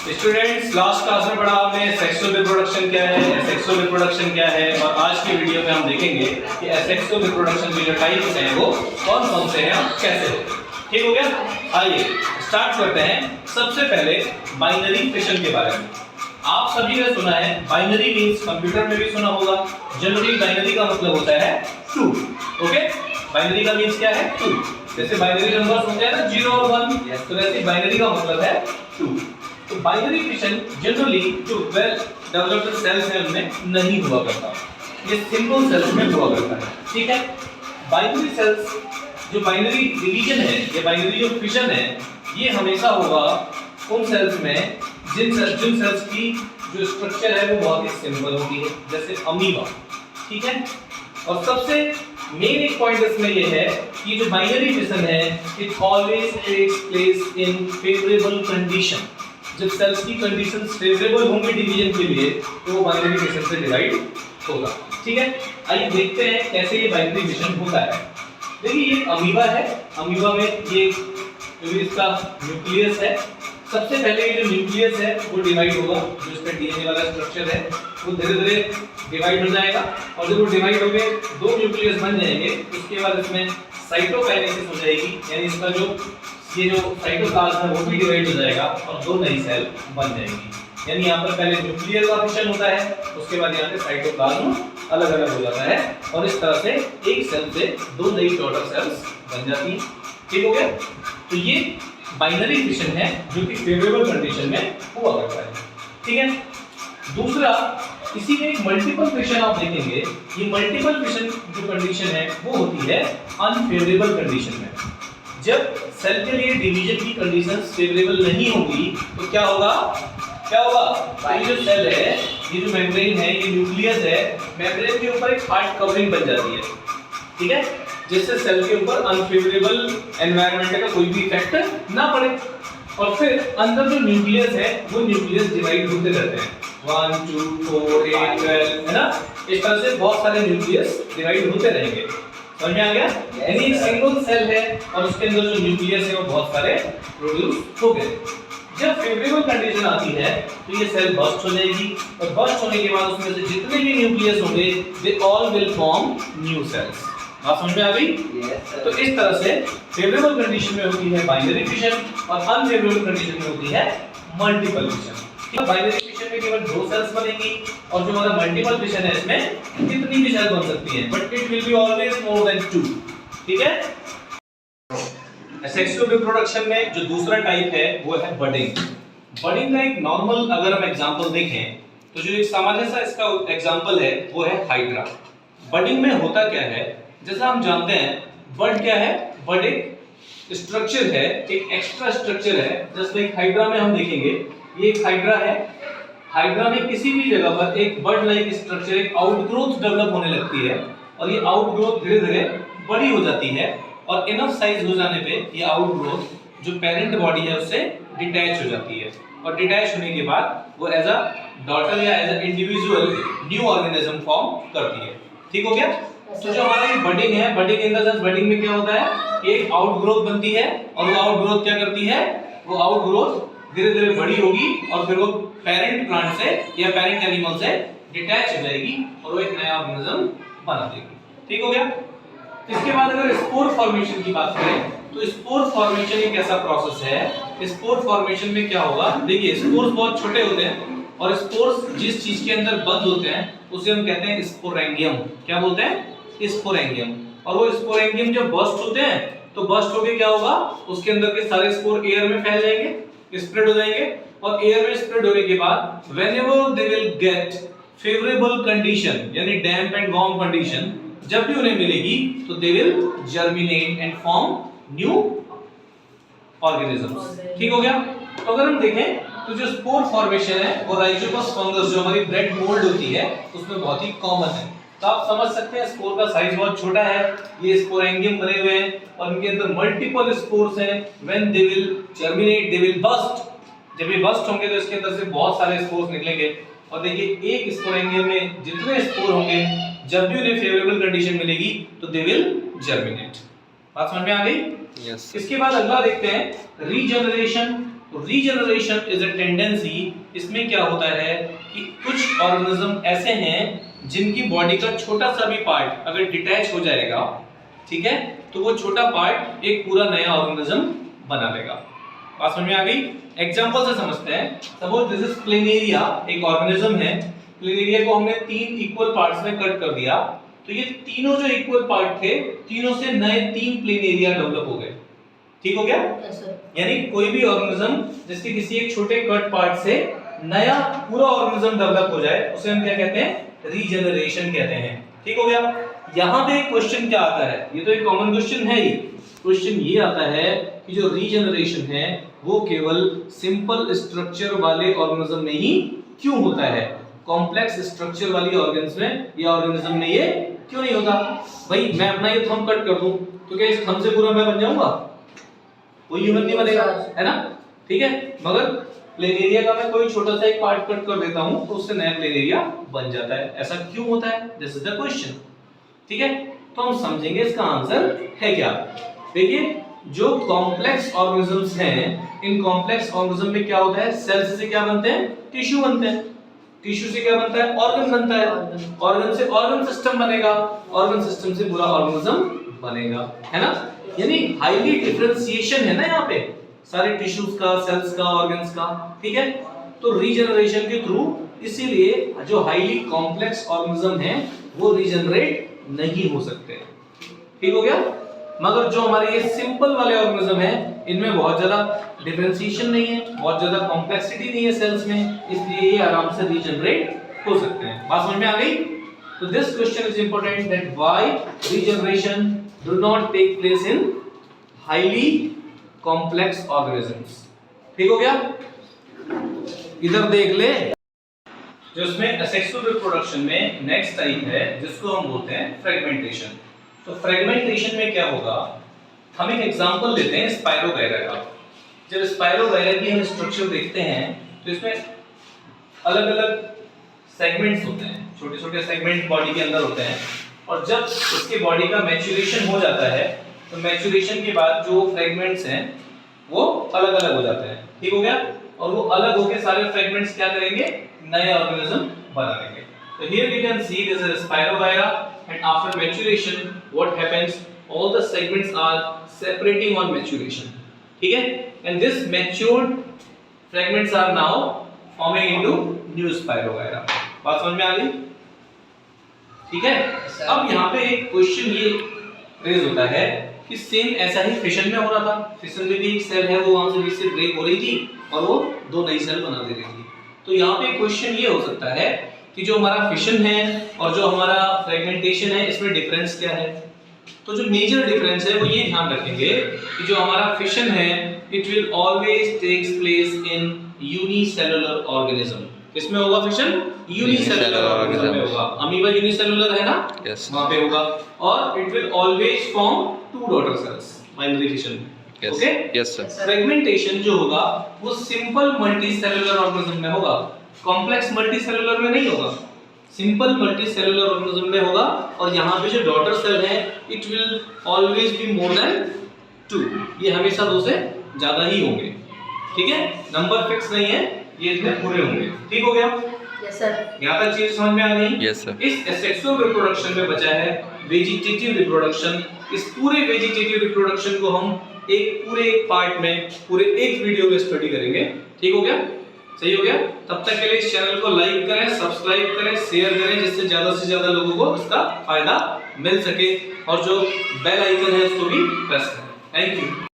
Students, last class में पढ़ा हमने सेक्सुअल रिप्रोडक्शन क्या है, एसेक्सुअल रिप्रोडक्शन क्या है, और आज की वीडियो में हम देखेंगे कि एसेक्सुअल रिप्रोडक्शन के जो टाइप्स हैं वो कौन कौन से हैं और कैसे होते हैं। ठीक हो गया? आइए स्टार्ट करते हैं। सबसे पहले बाइनरी फिशन के बारे में। आप सभी ने सुना है बाइनरी मींस, कंप्यूटर में भी सुना होगा। जनरली बाइनरी का मतलब होता है 2। ओके, बाइनरी का मींस क्या है? 2। जैसे बाइनरी नंबर्स होते हैं ना 0 और 1, तो वैसे बाइनरी का मतलब है 2। तो बाइनरी फिशन जनरली जो वेल डेवलप्ड सेल्स हैं उनमें नहीं हुआ करता, ये सिंपल सेल्स में हुआ करता है। ठीक है, बाइनरी सेल्स जो बाइनरी डिवीजन है या बाइनरी जो फिशन है ये हमेशा होगा उन सेल्स में जिन सेल्स की जो स्ट्रक्चर है वो बहुत ही सिंपल होती है, जैसे अमीबा। ठीक है, और सबसे मेन एक पॉइंट इसमें ये है कि जो बाइनरी फिशन है it always takes place in favourable condition. जब सेल्स की कंडीशंस फेवरेबल होंगे डिवीजन के लिए तो वो बाइनरी फिशन से डिवाइड होगा। ठीक है, आइए देखते हैं कैसे ये बाइनरी फिशन होता है। देखिए ये अमीबा है, अमीबा में ये जो भी इसका न्यूक्लियस है, सबसे पहले ये जो न्यूक्लियस है वो डिवाइड होगा, जो इसका डीएनए वाला स्ट्रक्चर है वो धीरे धीरे डिवाइड हो जाएगा, और जब वो डिवाइड हो गए 2 न्यूक्लियस बन जाएंगे उसके बाद इसमें साइटोकाइनेसिस हो जाएगी, यानी इसका जो ये जो साइटोप्लाज्म है वो भी डिवाइड हो जाएगा और 2 नई सेल बन जाएंगी। यानी यहाँ पर पहले न्यूक्लियर का फिशन होता है, उसके बाद यहाँ पे साइटोप्लाज्म अलग अलग हो जाता है, और इस तरह से एक सेल से 2 नई डॉटर सेल्स बन जाती हैं। ठीक हो गया? तो ये बाइनरी फिशन है जो कि फेवरेबल कंडीशन में हुआ करता है। ठीक है, दूसरा इसी में एक मल्टीपल फिशन आप देखेंगे। ये मल्टीपल फिशन जो कंडीशन है वो होती है अनफेवरेबल कंडीशन में। जब सेल के लिए डिवीजन की कंडीशंस फेवरेबल नहीं होगी तो क्या होगा? ये जो सेल है, ये जो मेम्ब्रेन है, ये न्यूक्लियस है, मेम्ब्रेन के ऊपर एक हार्ड कवरिंग बन जाती है। ठीक है, जिससे सेल के ऊपर अनफेवरेबल एनवायरनमेंट का कोई भी इफेक्ट ना पड़े, और फिर अंदर जो न्यूक्लियस है वो न्यूक्लियस डिवाइड होते रहते हैं, 1 2 4 8 12, है ना? इस तरह से बहुत सारे न्यूक्लियस डिवाइड होते रहेंगे। समझ में आ गया? यानी एक सिंगल सेल है और उसके अंदर जो न्यूक्लियस है वो बहुत सारे प्रोड्यूस हो गए। जब फेवरेबल कंडीशन आती है तो ये सेल बर्स्ट हो जाएगी, और बर्स्ट होने के बाद उसमें से जितने भी न्यूक्लियस होंगे they all will form new sales. बात समझ में आ गई? तो इस तरह से फेवरेबल कंडीशन में होती है बाइनरी फिशन और अनफेवरेबल कंडीशन में होती है मल्टीपल फिशन। बाइनरी फिशन में केवल 2 सेल्स बनेंगी, और जो हमारा मल्टीपल फिशन है इसमें कितनी भी सेल बन सकती है, but it will be always more than 2। ठीक है? सेक्सुअल रिप्रोडक्शन में जो दूसरा टाइप है वो है बडिंग। बडिंग का एक नॉर्मल अगर हम एग्जांपल देखें तो जो एक सामान्य सा इसका एग्जांपल है वो है हाइड्रा। बडिंग में होता क्या है, जैसा हम जानते हैं बड क्या है? बड एक स्ट्रक्चर है, एक एक्स्ट्रा स्ट्रक्चर है। जैसे एक हाइड्रा में हम देखेंगे, ये एक हाइड्रा है, हाइड्रा में किसी भी जगह पर एक बड लाइक स्ट्रक्चर, एक आउटग्रोथ डेवलप होने लगती है, और ये आउटग्रोथ धीरे धीरे बड़ी हो जाती है, और इनफ साइज हो जाने पे ये आउटग्रोथ जो पेरेंट बॉडी है उससे डिटैच हो जाती है, और डिटैच होने के बाद वो एज अ डॉटर या as a individual new organism form करती है। ठीक हो गया? तो जो हमारा ये बडिंग है, budding in the sense budding में क्या होता है कि एक आउटग्रोथ बनती है, और वो आउटग्रोथ क्या करती है? वो आउटग्रोथ धीरे धीरे बड़ी होगी और फिर वो पेरेंट प्लांट से या पेरेंट एनिमल से डिटैच हो जाएगी और वो एक नया ऑर्गेनिज्म बना देगी। ठीक हो गया? इसके बाद अगर स्पोर फॉर्मेशन की बात करें तो स्पोर फॉर्मेशन एक ऐसा प्रोसेस है। स्पोर फॉर्मेशन में क्या होगा? देखिए स्पोर्स बहुत छोटे होते हैं, और स्पोर्स जिस चीज के अंदर बंद होते हैं उसे हम कहते हैं स्पोरेंगियम। क्या बोलते हैं? स्पोरेंगियम। और वो स्पोरेंगियम जब बर्स्ट होते हैं तो बर्स्ट होके क्या होगा? उसके अंदर के सारे स्पोर एयर में फैल जाएंगे, स्प्रेड हो जाएंगे, और एयर में स्प्रेड होने के बाद whenever they will get favourable condition यानी डैम्प एंड वार्म कंडीशन, जब भी उन्हें मिलेगी तो दे will germinate and form new organisms. ठीक हो गया? तो अगर हम देखें तो जो स्पोर फॉर्मेशन है वो राइजोपस फंगस जो हमारी ब्रेड मोल्ड होती है उसमें बहुत ही कॉमन है। तो आप समझ सकते हैं स्पोर का साइज बहुत छोटा है, ये स्पोरेंगियम बने हुए हैं और इनके अंदर मल्टीपल स्पोर्स हैं। When they will germinate they will burst, जब ये बस्ट होंगे तो इसके अंदर से बहुत सारे स्पोर्स निकलेंगे, और देखिए एक स्पोरेंगियम में जितने स्पोर होंगे जब भी उन्हें फेवरेबल कंडीशन मिलेगी तो दे विल जर्मिनेट। बात समझ में आ गई? इसके बाद अगला देखते हैं regeneration. Regeneration is a tendency, इसमें क्या होता है कि कुछ ऑर्गेनिज्म ऐसे हैं जिनकी बॉडी का छोटा सा भी पार्ट अगर डिटैच हो जाएगा, ठीक है, तो वो छोटा पार्ट एक पूरा नया ऑर्गेनिज्म बना लेगा। बात समझ में आ गई? एग्जांपल से समझते हैं। सपोज दिस इज प्लेनेरिया, एक ऑर्गेनिज्म है। प्लेनेरिया को हमने 3 इक्वल पार्ट्स में कट कर दिया, तो ये तीनों जो इक्वल पार्ट थे, तीनों से नए 3 प्लेनेरिया डेवलप हो गए। ठीक हो गया? यानी कोई भी ऑर्गेनिज्म जिसके किसी एक छोटे कट पार्ट से नया पूरा ऑर्गेनिज्म डेवलप हो जाए, उसे हम क्या कहते हैं? रीजनरेशन कहते हैं। ठीक हो गया? यहाँ पे क्वेश्चन क्या आता है? ये तो एक कॉमन क्वेश्चन है ही। क्वेश्चन ये आता है कि जो रीजनरेशन है वो केवल सिंपल स्ट्रक्चर वाले ऑर्गेनिज्म में ही क्यों होता है, कॉम्प्लेक्स स्ट्रक्चर वाली ऑर्गेन्स में या ऑर्गेनिज्म में ये क्यों नहीं होता? भाई मैं अपना ये थंब कट कर दूं तो क्या इस थंब से पूरा मैं बन जाऊंगा? कोई ह्यूमन नहीं बनेगा, है ना? ठीक है, मगर प्लेनेरिया का मैं कोई छोटा सा एक पार्ट कट कर देता हूं तो उससे नया प्लेनेरिया बन जाता है। ऐसा क्यों होता है? This is the question. ठीक है, तो हम समझेंगे इसका आंसर है क्या। देखिए, जो कॉम्प्लेक्स ऑर्गेनिजम्स हैं, इन कॉम्प्लेक्स ऑर्गेनिज्म में क्या होता है? सेल्स से क्या बनते हैं? टिश्यू बनते हैं। टिश्यू से क्या बनता है? ऑर्गन बनता है। ऑर्गन से ऑर्गन सिस्टम बनेगा। ऑर्गन सिस्टम से पूरा ऑर्गेनिज्म बनेगा, है ना? यानी हाईली डिफरेंशिएशन है ना यहाँ पे, सारे टिश्यूज का, सेल्स का, ऑर्गन्स का। ठीक है, तो रीजनरेशन के थ्रू इसीलिए जो हाईली कॉम्प्लेक्स ऑर्गेनिज्म है वो रीजनरेट नहीं हो सकते। ठीक हो गया? मगर जो हमारे ये सिंपल वाले ऑर्गेनिज्म है, इनमें बहुत ज्यादा डिफरेंशिएशन नहीं है, बहुत ज्यादा कॉम्प्लेक्सिटी नहीं है सेल्स में, इसलिए ये आराम से रीजनरेट हो सकते हैं। बात समझ में आ गई? तो this question is important, that why regeneration do not take place in highly complex organisms. ठीक हो गया? इधर देख ले, जो इसमें असेक्सुअल रिप्रोडक्शन में नेक्स्ट टाइप है जिसको हम बोलते हैं फ्रेगमेंटेशन। तो फ्रेगमेंटेशन में क्या होगा, हम एक एग्जांपल लेते हैं स्पाइरोगायरा का। जब स्पाइरोगायरा की हम स्ट्रक्चर देखते हैं तो इसमें अलग अलग सेगमेंट्स होते हैं, छोटे छोटे सेगमेंट बॉडी के अंदर होते हैं, और जब उसके बॉडी का मैच्योरेशन हो जाता है तो मैच्योरेशन के बाद जो फ्रेगमेंट्स हैं वो अलग अलग हो जाते हैं। ठीक हो गया? और वो अलग होकर सारे फ्रेगमेंट्स क्या करेंगे? नए ऑर्गेनिज्म बना लेंगे। तो here we can see this is Spirogyra, and after maturation what happens, all the segments are separating on maturation. ठीक है? And this matured fragments are now forming into new Spirogyra. बात समझ में आ गई? ठीक है? अब यहाँ पे एक क्वेश्चन ये रेज होता है कि सेम ऐसा ही फिशन में हो रहा था। फिशन में भी एक सेल है, वो वहां से बीच से ब्रेक हो रही थी और वो 2 नई सेल बना दे रही थी। तो यहाँ पे क्वेश्चन ये हो सकता है कि जो हमारा फिशन है और जो हमारा फ्रेगमेंटेशन है, इसमें डिफरेंस क्या है? तो जो मेजर डिफरेंस है वो ये ध्यान रखेंगे कि जो हमारा फिशन है, it will always takes place in unicellular organism. किसमें होगा फिशन? यूनिसेलुलर ऑर्गेनिज्म में होगा। अमीबा यूनिसेलुलर है ना? yes. वहां पे होगा। और it will always form 2 daughter cells binary fission में। Yes. Okay? Yes, sir. Fragmentation जो होगा वो सिंपल मल्टीसेलुलर ऑर्गेनिज्म में होगा, कॉम्प्लेक्स मल्टीसेलुलर में नहीं होगा। सिंपल मल्टीसेलुलर ऑर्गेनिज्म में होगा, और यहाँ पे जो डॉटर सेल है, it will always be more than 2। ये हमेशा 2 से ज्यादा ही होंगे। ठीक है? नंबर फिक्स नहीं है, ये इतने पूरे होंगे। ठीक हो गया? Yes sir. यहाँ तक चीज समझ में आ गई? Yes, sir. इस एसेक्सुअल रिप्रोडक्शन में बचा है वेजिटेटिव रिप्रोडक्शन। इस पूरे वेजिटेटिव रिप्रोडक्शन को हम एक पूरे एक पार्ट में, पूरे एक वीडियो में स्टडी करेंगे। ठीक हो गया? सही हो गया? तब तक के लिए इस चैनल को लाइक करें, सब्सक्राइब करें, शेयर करें, जिससे ज्यादा से ज्यादा लोगों को इसका फायदा मिल सके, और जो बेल आइकन है उसको भी प्रेस करें। Thank you.